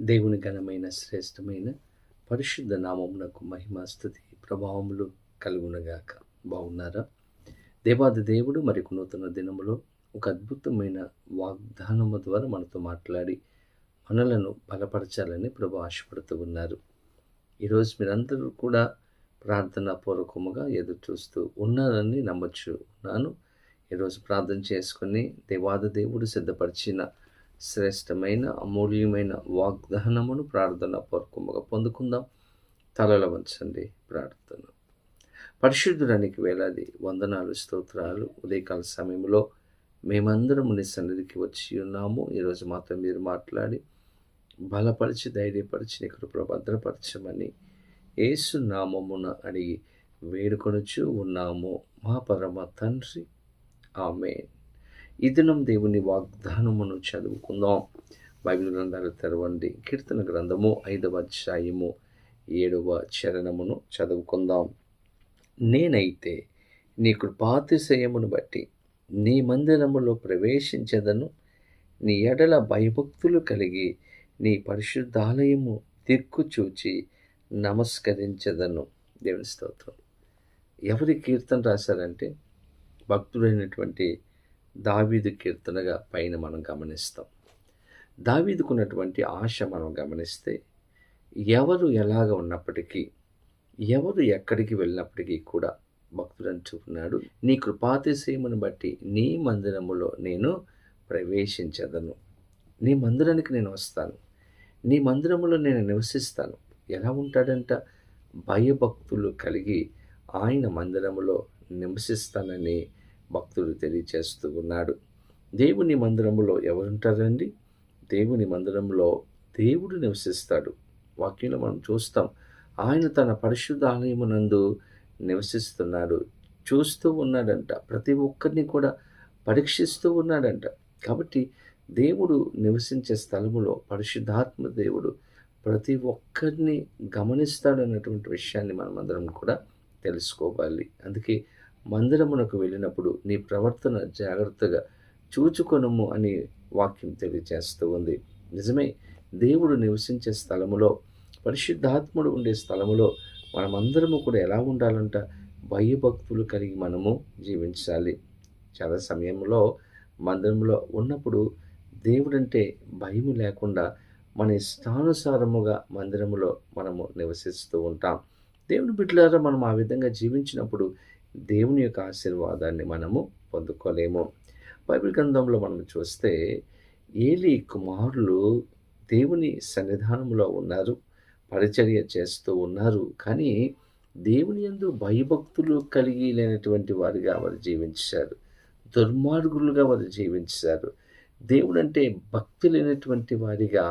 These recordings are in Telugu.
దేవుని ఘనమైన శ్రేష్టమైన పరిశుద్ధ నామమునకు మహిమ స్తుతి ప్రభావములు కలుగునగాక. బాగున్నారా? దేవాది దేవుడు మరి నూతన దినములో ఒక అద్భుతమైన వాగ్దానము ద్వారా మనతో మాట్లాడి మనలను బలపరచాలని ప్రభు ఆశపడుతూ ఉన్నారు. ఈరోజు మీరందరూ కూడా ప్రార్థనా పూర్వకముగా ఎదురు చూస్తూ ఉన్నారని నమ్మొచ్చున్నాను. ఈరోజు ప్రార్థన చేసుకుని దేవాది దేవుడు సిద్ధపరిచిన శ్రేష్టమైన అమూల్యమైన వాగ్దానమును ప్రార్థన పూర్వకముగా పొందుకుందాం. తలల వంచండి, ప్రార్థన. పరిశుద్ధుడానికి వేలాది వందనాలు, స్తోత్రాలు. ఉదయకాల సమయంలో మేమందరం నీ సన్నిధికి వచ్చి ఉన్నాము. ఈరోజు మాతో మీరు మాట్లాడి బలపరిచి ధైర్యపరిచి నీ కృపలో భద్రపరచమని యేసు నామమున అడిగి వేడుకొనుచు ఉన్నాము మా పరమ తండ్రి, ఆమేన్. ఈ దినం దేవుని వాగ్దానమును చదువుకుందాం. బైబిల్ గ్రంథాలు తెరవండి. కీర్తన గ్రంథము 5వ అధ్యాయము 7వ చరణమును చదువుకుందాం. నేనైతే నీ కృపాతిశయమును బట్టి నీ మందిరములో ప్రవేశించెదను. నీ ఎడల భయభక్తులు కలిగి నీ పరిశుద్ధాలయము దిక్కు చూచి నమస్కరించెదను. దేవుని స్తోత్రం. ఎవరి కీర్తన రాశారంటే భక్తుడైనటువంటి దావీదు కీర్తనగా పైన మనం గమనిస్తాం. దావీదుకున్నటువంటి ఆశ మనం గమనిస్తే, ఎవరు ఎలాగ ఉన్నప్పటికీ, ఎవరు ఎక్కడికి వెళ్ళినప్పటికీ కూడా భక్తుడు అంటున్నాడు, నీ కృపాతిశయమును బట్టి నీ మందిరములో నేను ప్రవేశించదను. నీ మందిరానికి నేను వస్తాను, నీ మందిరములో నేను నివసిస్తాను. ఎలా ఉంటాడంట? భయభక్తులు కలిగి ఆయన మందిరములో నివసిస్తానని భక్తుడు తెలియచేస్తూ ఉన్నాడు. దేవుని మందిరములో ఎవరుంటారండి? దేవుని మందిరంలో దేవుడు నివసిస్తాడు. వాక్యంలో మనం చూస్తాం, ఆయన తన పరిశుద్ధ ఆలయమునందు నివసిస్తున్నాడు. చూస్తూ ఉన్నాడంట, ప్రతి ఒక్కరిని కూడా పరీక్షిస్తూ ఉన్నాడంట. కాబట్టి దేవుడు నివసించే స్థలములో పరిశుద్ధాత్మ దేవుడు ప్రతి ఒక్కరిని గమనిస్తాడు అన్నటువంటి విషయాన్ని మనమందరం కూడా తెలుసుకోవాలి. అందుకే మందిరమునకు వెళ్ళినప్పుడు నీ ప్రవర్తన జాగ్రత్తగా చూచుకొనుము అని వాక్యం తెలియజేస్తూ ఉంది. నిజమే, దేవుడు నివసించే స్థలములో, పరిశుద్ధాత్ముడు ఉండే స్థలములో మనమందరము కూడా ఎలా ఉండాలంట? భయభక్తులు కలిగి మనము జీవించాలి. చాలా సమయంలో మందిరంలో ఉన్నప్పుడు దేవుడంటే భయము లేకుండా మన ఇష్టానుసారముగా మందిరములో మనము నివసిస్తూ ఉంటాం. దేవుని బిడ్డలారా, మనం ఆ విధంగా జీవించినప్పుడు దేవుని యొక్క ఆశీర్వాదాన్ని మనము పొందుకోలేము. బైబిల్ గ్రంథంలో మనం చూస్తే ఏలీ కుమారులు దేవుని సన్నిధానంలో ఉన్నారు, పరిచర్య చేస్తూ ఉన్నారు. కానీ దేవుని యందు భయభక్తులు కలిగి లేనటువంటి వారిగా వారు జీవించారు. దుర్మార్గులుగా వారు జీవించారు. దేవుడంటే భక్తి లేనటువంటి వారిగా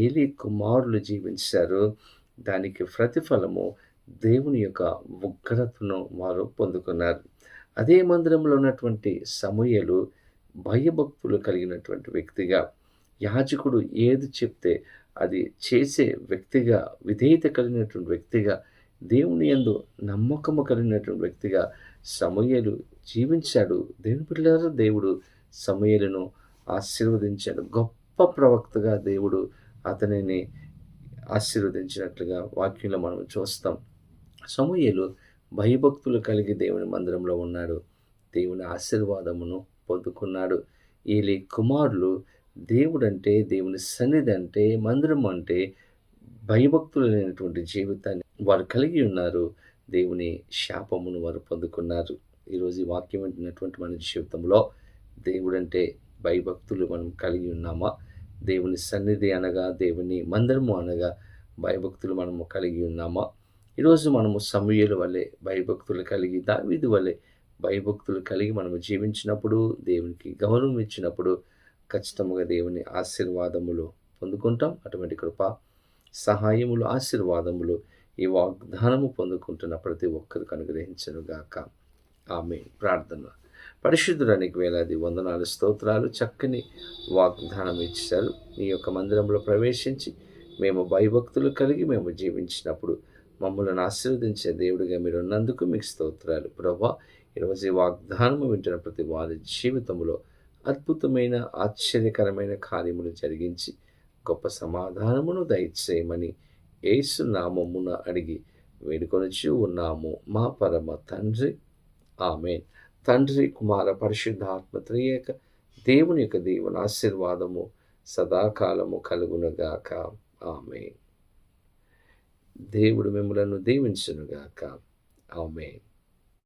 ఏలీ కుమారులు జీవించారు. దానికి ప్రతిఫలము దేవుని యొక్క ఉగ్రతను వారు పొందుకున్నారు. అదే మందిరంలో ఉన్నటువంటి సమూయేలు భయభక్తులు కలిగినటువంటి వ్యక్తిగా, యాజకుడు ఏది చెప్తే అది చేసే వ్యక్తిగా, విధేయత కలిగినటువంటి వ్యక్తిగా, దేవుని యందు నమ్మకము కలిగినటువంటి వ్యక్తిగా సమూయేలు జీవించాడు. దేవుని బిడ్డలారా, దేవుడు సమూయేలును ఆశీర్వదించాడు. గొప్ప ప్రవక్తగా దేవుడు అతనిని ఆశీర్వదించినట్లుగా వాక్యంలో మనం చూస్తాం. సమూయేలు భయభక్తులు కలిగి దేవుని మందిరంలో ఉన్నాడు. దేవుని ఆశీర్వాదమును పొందుకున్నాడు. ఏలీ కుమారులు దేవుడంటే, దేవుని సన్నిధి అంటే, మందిరం అంటే భయభక్తులు లేనటువంటి జీవితాన్ని వారు కలిగి ఉన్నారు. దేవుని శాపమును వారు పొందుకున్నారు. ఈరోజు ఈ వాక్యం వింటున్నటువంటి మన జీవితంలో దేవుడంటే భయభక్తులు మనం కలిగి ఉన్నామా? దేవుని సన్నిధి అనగా, దేవుని మందిరము అనగా భయభక్తులు మనము కలిగి ఉన్నామా? ఈరోజు మనము సమూయేలు వలె భయభక్తులు కలిగి, దావీదు వలె భయభక్తులు కలిగి మనము జీవించినప్పుడు, దేవునికి గౌరవం ఇచ్చినప్పుడు ఖచ్చితంగా దేవుని ఆశీర్వాదములు పొందుకుంటాం. అటువంటి కృప, సహాయములు, ఆశీర్వాదములు ఈ వాగ్దానము పొందుకుంటున్న ప్రతి ఒక్కరికి అనుగ్రహించునుగాక. ఆమేన్. ప్రార్థన. పరిశుద్ధుడానికి వేలాది వందనాలు, స్తోత్రాలు. చక్కని వాగ్దానం ఇచ్చారు. నీ యొక్క మందిరంలో ప్రవేశించి మేము భయభక్తులు కలిగి మేము జీవించినప్పుడు మమ్మల్ని ఆశీర్వదించే దేవుడిగా మీరు ఉన్నందుకు మీకు స్తోత్రాలు ప్రభువా. ఈరోజు ఈ వాగ్దానము వింటున్న ప్రతి వారి జీవితంలో అద్భుతమైన, ఆశ్చర్యకరమైన కార్యములు జరిగించి గొప్ప సమాధానమును దయచేయమని యేసు నామమున అడిగి వేడుకొనుచు ఉన్నాము మా పరమ తండ్రి. ఆమేన్. తండ్రి, కుమార, పరిశుద్ధాత్మ త్రియేక దేవుని యొక్క దేవుని ఆశీర్వాదము సదాకాలము కలుగునుగాక. ఆమేన్. దేవుడు మిమ్మలను దీవించునుగాక. ఆమేన్.